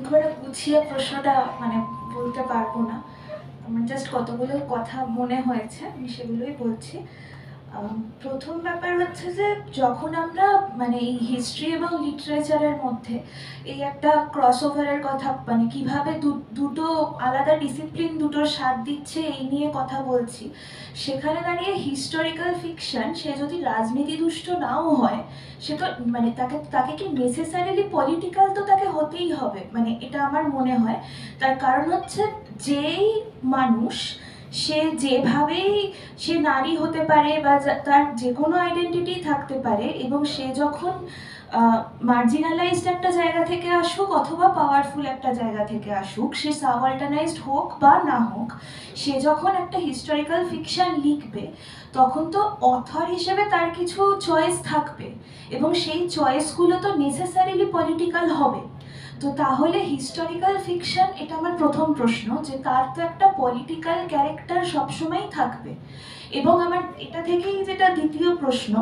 করে গুছিয়ে প্রশ্নটা মানে বলতে পারবো না, আমার জাস্ট কতগুলো কথা মনে হয়েছে, আমি সেগুলোই বলছি। প্রথম ব্যাপার হচ্ছে যে যখন আমরা মানে এই হিস্ট্রি এবং লিটারেচারের মধ্যে এই একটা ক্রস ওভারের কথা, মানে কিভাবে দুটো আলাদা ডিসিপ্লিন দুটোর সাথ দিচ্ছে এই নিয়ে কথা বলছি, সেখানে দাঁড়িয়ে হিস্টোরিক্যাল ফিকশন সে যদি রাজনীতি দুষ্ট নাও হয়, সে তো মানে তাকে তাকে কি নেসেসারিলি পলিটিক্যাল তো তাকে হতেই হবে, মানে এটা আমার মনে হয়। তার কারণ হচ্ছে যেই মানুষ সে যেভাবেই সে নারী হতে পারে বা তার যে কোনো আইডেন্টিটি থাকতে পারে, এবং সে যখন মার্জিনালাইজড একটা জায়গা থেকে আসুক অথবা পাওয়ারফুল একটা জায়গা থেকে আসুক, সে সাবঅল্টারনাইজড হোক বা না হোক, সে যখন একটা হিস্টোরিক্যাল ফিকশন লিখবে তখন তো অথর হিসেবে তার কিছু চয়েস থাকবে, এবং সেই চয়েসগুলো তো নেসেসারিলি পলিটিক্যাল হবে। তো তাহলে হিস্টোরিক্যাল ফিকশন, এটা আমার প্রথম প্রশ্ন, যে তার তো একটা পলিটিক্যাল ক্যারেক্টার সবসময়ই থাকবে। এবং আমার এটা থেকেই যেটা দ্বিতীয় প্রশ্ন,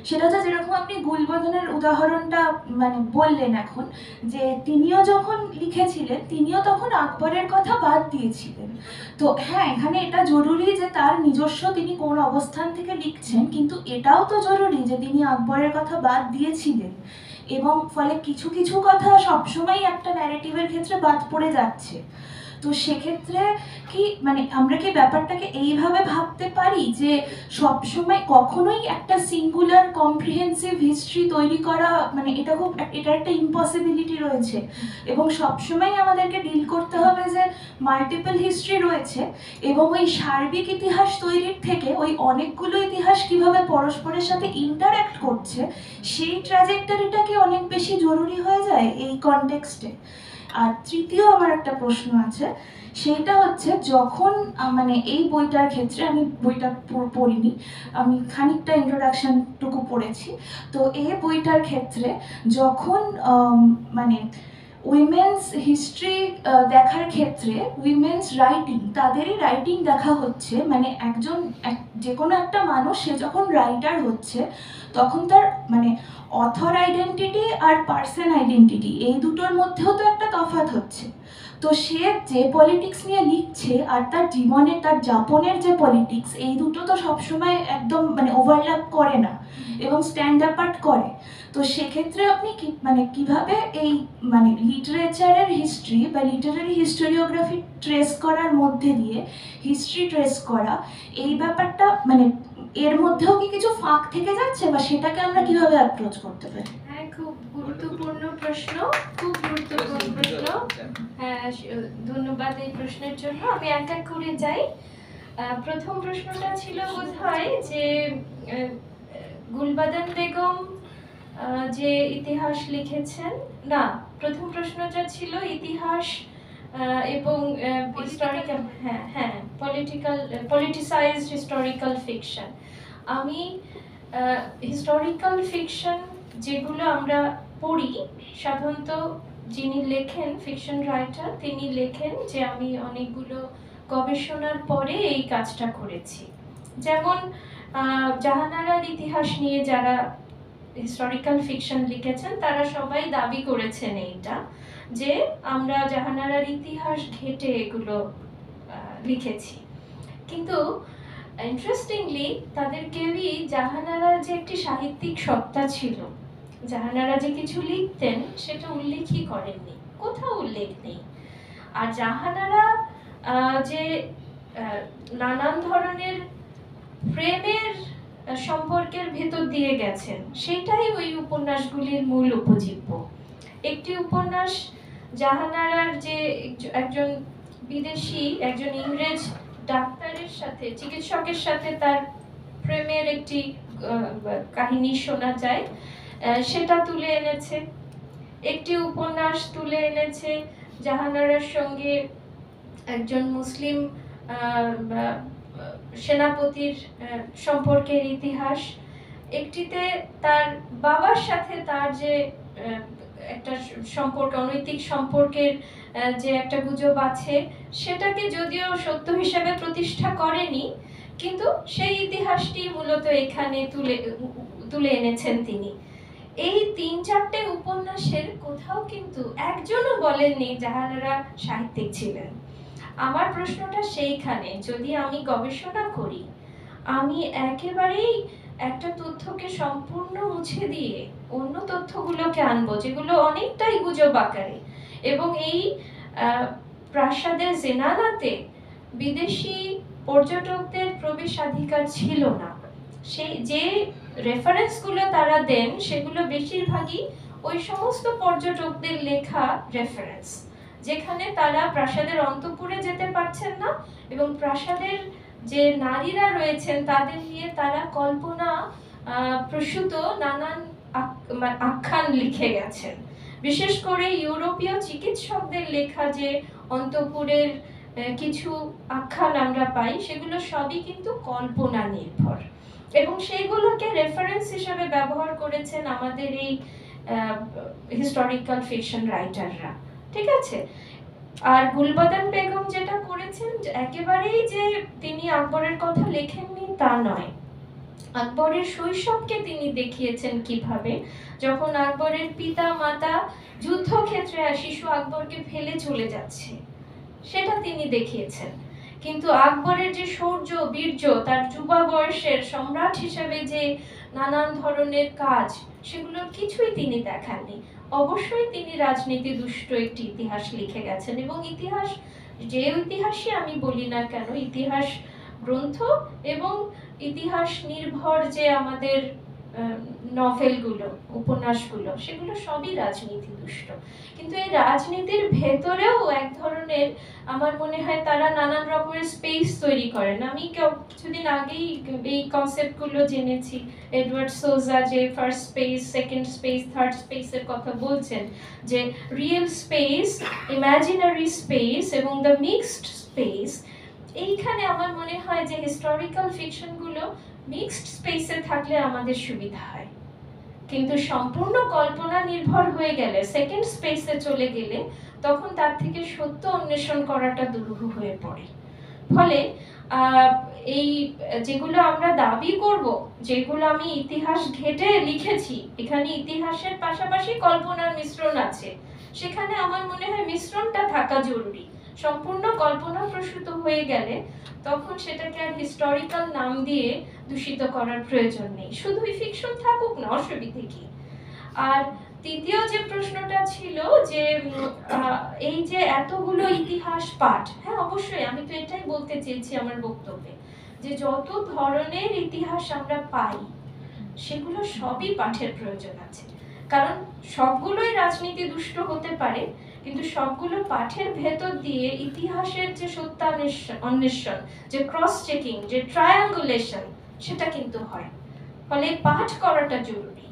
সেটা হচ্ছে যেরকম আপনি গুলবদনের উদাহরণটা মানে বললেন এখন, যে তিনিও যখন লিখেছিলেন তিনিও তখন আকবরের কথা বাদ দিয়েছিলেন। তো হ্যাঁ, এখানে এটা জরুরি যে তার নিজস্ব তিনি কোন অবস্থান থেকে লিখছেন, কিন্তু এটাও তো জরুরি যে তিনি আকবরের কথা বাদ দিয়েছিলেন, এবং ফলে কিছু কিছু কথা সবসময় একটা ন্যারেটিভের ক্ষেত্রে বাদ পড়ে যাচ্ছে। তো সেক্ষেত্রে কি মানে আমরা কি ব্যাপারটাকে এইভাবে ভাবতে পারি যে সবসময় কখনোই একটা সিঙ্গুলার কম্প্রিহেন্সিভ হিস্ট্রি তৈরি করা, মানে এটা একটা ইম্পসিবিলিটি রয়েছে, এবং সবসময় আমাদেরকে ডিল করতে হবে যে মাল্টিপল হিস্ট্রি রয়েছে, এবং ওই সার্বিক ইতিহাস তৈরির থেকে ওই অনেকগুলো ইতিহাস কিভাবে পরস্পরের সাথে ইন্টারঅ্যাক্ট করছে সেই ট্র্যাজেক্টরিটা কি অনেক বেশি জরুরি হয়ে যায় এই কনটেক্সটে। আর তৃতীয় আমার একটা প্রশ্ন আছে, সেইটা হচ্ছে যখন মানে এই বইটার ক্ষেত্রে, আমি বইটা পড়িনি, আমি খানিকটা ইন্ট্রোডাকশনটুকু পড়েছি, তো এই বইটার ক্ষেত্রে যখন মানে উইমেন্স হিস্ট্রি দেখার ক্ষেত্রে উইমেন্স রাইটিং, তাদেরই রাইটিং দেখা হচ্ছে, মানে একজন যে কোনো একটা মানুষ সে যখন রাইটার হচ্ছে তখন তার মানে অথর আইডেন্টিটি আর পার্সন আইডেন্টিটি এই দুটোর মধ্যেও তো একটা তফাৎ হচ্ছে। তো সে যে পলিটিক্স নিয়ে লিখছে আর তার জীবনে তার যাপনের যে পলিটিক্স, এই দুটো তো সবসময় একদম মানে ওভারল্যাপ করে না এবং স্ট্যান্ড অ্যাপার্ট করে। তো সেক্ষেত্রে আপনি কি মানে কিভাবে এই মানে লিটারেচারের হিস্ট্রি বা লিটারারি হিস্টোরিওগ্রাফি ট্রেস করার মধ্যে দিয়ে হিস্ট্রি ট্রেস করা, এই ব্যাপারটা মানে এর মধ্যেও কি কিছু ফাঁক থেকে যাচ্ছে, বা সেটাকে আমরা কিভাবে অ্যাপ্রোচ করতে পারি? হ্যাঁ, খুব গুরুত্বপূর্ণ প্রশ্ন, খুব গুরুত্বপূর্ণ প্রশ্ন। হ্যাঁ, ধন্যবাদ এই প্রশ্নের জন্য। আমি এক এক করে যাই। প্রথম প্রশ্নটা ছিল বোধহয় যে গুলবাদন বেগম যে ইতিহাস লিখেছেন, না, প্রথম প্রশ্নটা ছিল ইতিহাস এবং হিস্টোরিক্যাল, হ্যাঁ হ্যাঁ, পলিটিসাইজড হিস্টোরিক্যাল ফিকশন। আমি হিস্টোরিক্যাল ফিকশন যেগুলো আমরা পড়ি, সাধারণত যিনি লেখেন, ফিকশন রাইটার, তিনি লেখেন যে আমি অনেকগুলো গবেষণার পরে এই কাজটা করেছি। যেমন জাহানারার ইতিহাস নিয়ে যারা হিস্টোরিক্যাল ফিকশন লিখেছেন তারা সবাই দাবি করেছেন এইটা, যে আমরা জাহানারার ইতিহাস ঘেঁটে এগুলো লিখেছি। কিন্তু ইন্টারেস্টিংলি তাদের কেউই জাহানারার যে একটি সাহিত্যিক সত্তা ছিল, জাহানারা যে কিছু লিখতেন, সেটা উল্লেখই করেননি, কোথাও উল্লেখ নেই। আর জাহানারা যে নানান ধরনের প্রেমের সম্পর্কের ভেতর দিয়ে গেছেন, সেটাই ওই উপন্যাসগুলির মূল উপজীব্য। একটি উপন্যাস জাহানারার যে একজন বিদেশি, একজন ইংরেজ ডাক্তারের সাথে, চিকিৎসকের সাথে তার প্রেমের একটি কাহিনী শোনা যায়, সেটা তুলে এনেছে। একটি উপন্যাস তুলে এনেছে জাহানারার সঙ্গে একজন মুসলিম সেনাপতির সম্পর্কের ইতিহাস। একটিতে তার বাবার সাথে তার যে একটা সম্পর্ক, অনৈতিক সম্পর্কের যে একটা গুজব আছে, সেটাকে যদিও সত্য হিসেবে প্রতিষ্ঠা করেনি, কিন্তু সেই ইতিহাসটি মূলত এখানে তুলে এনেছেন তিনি। এই ৩-৪টে উপন্যাসের কোথাও কিন্তু একজনও বলেননি যাহারা সাহিত্যিক ছিলেন। আমার প্রশ্নটা সেইখানে, যদি আমি গবেষণা করি, আমি একেবারেই একটা তথ্যকে সম্পূর্ণ মুছে দিয়ে অন্য তথ্যগুলোকে আনবো যেগুলো অনেকটাই গুজব আকারে, এবং এই প্রাসাদের জেনানাতে বিদেশি পর্যটকদের প্রবেশাধিকার ছিল না। সেই যে রেফারেন্সগুলো তারা দেন সেগুলো বেশিরভাগই ওই সমস্ত পর্যটকদের লেখা রেফারেন্স, যেখানে তারা প্রাসাদের অন্তঃপুরে যেতে পারছেন না এবং প্রাসাদের যে নারীরা রয়েছেন তাদের নিয়ে তারা কল্পনা প্রসূত নানান আখ্যান লিখে গেছেন। বিশেষ করে ইউরোপীয় চিকিৎসকদের লেখা যে অন্তঃপুরের কিছু আখ্যান আমরা পাই, সেগুলো সবই কিন্তু কল্পনা নির্ভর, এবং সেইগুলোকে রেফারেন্স হিসেবে ব্যবহার করেছেন আমাদের এই হিস্টোরিক্যাল ফিকশন রাইটাররা। ঠিক আছে? আর গুলবদন বেগম যেটা করেছেন, একেবারেই যে তিনি আকবরের কথা লেখেননি তা নয়। আকবরের শৈশবকে তিনি দেখিয়েছেন কিভাবে, যখন আকবরের পিতা মাতা যুদ্ধক্ষেত্রে শিশু আকবরকে ফেলে চলে যাচ্ছে, সেটা তিনি দেখিয়েছেন। কিন্তু আকবরের যে শৌর্য বীর্য, তার যুবা বয়সের সম্রাট হিসেবে যে নানান ধরনের কাজ, সেগুলোর কিছুই তিনি দেখাননি। অবশ্যই তিনি রাজনীতি দুষ্ট একটি ইতিহাস লিখে গেছেন, এবং ইতিহাস, যে ইতিহাসই আমি বলি না কেন, ইতিহাস গ্রন্থ এবং ইতিহাস নির্ভর যে আমাদের নভেলগুলো, উপন্যাসগুলো, সেগুলো সবই রাজনীতি দুষ্ট। কিন্তু এই রাজনীতির ভেতরেও এক ধরনের, আমার মনে হয় তারা নানান রকমের স্পেস তৈরি করেন। আমি কিছুদিন আগেই এই কনসেপ্টগুলো জেনেছি। এডওয়ার্ড সোজা যে first space, second space, third স্পেসের কথা বলছেন, যে রিয়েল স্পেস, ইমাজিনারি স্পেস এবং দ্য মিক্সড স্পেস। এইখানে আমার মনে হয় যে হিস্টোরিক্যাল ফিকশনগুলো মিক্সড স্পেসে থাকলে আমাদের সুবিধা হয়, কিন্তু সম্পূর্ণ কল্পনা নির্ভর হয়ে গেলে, সেকেন্ড স্পেসে চলে গেলে, তখন তার থেকে সত্য অন্বেষণ করাটা দুরূহ হয়ে পড়ে। ফলে এই যেগুলো আমরা দাবি করব, যেগুলো আমি ইতিহাস ঘেটে লিখেছি, এখানে ইতিহাসের পাশাপাশি কল্পনার মিশ্রণ আছে, সেখানে আমার মনে হয় মিশ্রণটা থাকা জরুরি। সম্পূর্ণ কল্পনা প্রসূত হয়ে গেলে তখন সেটাকে আর হিস্টোরিক্যাল নাম দিয়ে দূষিত করার প্রয়োজন নেই। শুধুই ফিকশন থাকুক না, অসুবিধে কি? আর তৃতীয় যে প্রশ্নটা ছিল যে এই যে এতগুলো ইতিহাস পাঠ, হ্যাঁ অবশ্যই আমি তো এটাই বলতে চেয়েছি আমার বক্তব্যে, যে যত ধরনের ইতিহাস আমরা পাই সেগুলো সবই পাঠের প্রয়োজন আছে। কারণ সবগুলোই রাজনীতি দুষ্ট হতে পারে, কিন্তু সবগুলো পাঠের ভেতর দিয়ে ইতিহাসের যে অন্বেষণ, যে ক্রস চেকিং, যে ট্রায়াঙ্গুলেশন, সেটা কিন্তু হয়। ফলে পাঠ করাটা জরুরি।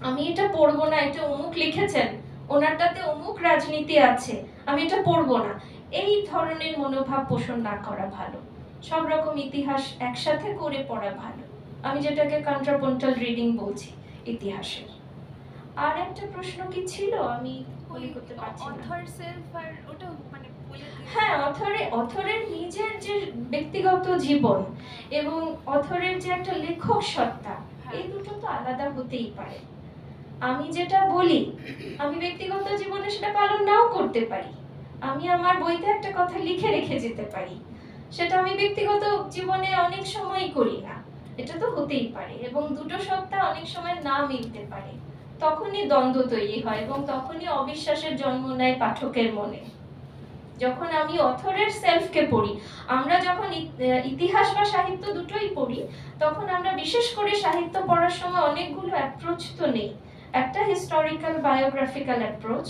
আমি এটা পড়বো না, এটা অমুক লিখেছেন, ওনারটাতে অমুক রাজনীতি আছে, আমি এটা পড়বো না, এই ধরনের মনোভাব পোষণ না করা ভালো। সব রকম ইতিহাস একসাথে করে পড়া ভালো। আমি যেটাকে কন্ট্রাপন্টাল রিডিং বলছি ইতিহাসের। আর একটা প্রশ্ন কি ছিল আমি মনে করতে পারছি না। অথর সেলফ আর ওটা মানে বলে হ্যাঁ, অথরের নিজের যে ব্যক্তিগত জীবন এবং অথরের যে একটা লেখক সত্তা, এই দুটো তো আলাদা হতেই পারে। আমি যেটা বলি, আমি ব্যক্তিগত জীবনে সেটা পালন নাও করতে পারি। আমি আমার বইতে একটা কথা লিখে রেখে যেতে পারি, সেটা আমি ব্যক্তিগত জীবনে অনেক সময়ই করি না। এটা তো হতেই পারে, এবং দুটো সত্তা অনেক সময় না মিলতে পারে। তখনই দ্বন্দ্ব তৈরি হয় এবং তখনই অবিশ্বাসের জন্ম নেয় পাঠকের মনে। যখন আমি অথরের সেলফকে পড়ি, আমরা যখন ইতিহাস বা সাহিত্য দুটোই পড়ি, তখন আমরা বিশেষ করে সাহিত্য পড়ার সময় অনেকগুলো অ্যাপ্রোচ তো নেই। একটা হিস্টোরিক্যাল বায়োগ্রাফিক্যাল অ্যাপ্রোচ,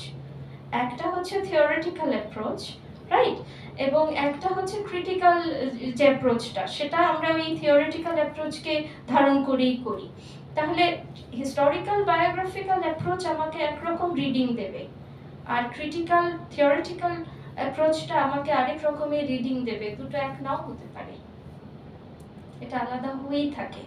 একটা হচ্ছে থিওরিটিক্যাল অ্যাপ্রোচ, রাইট, এবং একটা হচ্ছে ক্রিটিক্যাল যে অ্যাপ্রোচটা, সেটা আমরা ওই থিওরিটিক্যাল অ্যাপ্রোচকে ধারণ করেই করি। তাহলে হিস্টোরিক্যাল বায়োগ্রাফিক্যাল অ্যাপ্রোচ আমাকে একরকম রিডিং দেবে, আর ক্রিটিক্যাল থিওরিটিক্যাল অ্যাপ্রোচটা আমাকে আরেক রকমের রিডিং দেবে। দুটো এক নাও হতে পারে, এটা আলাদা হয়েই থাকে।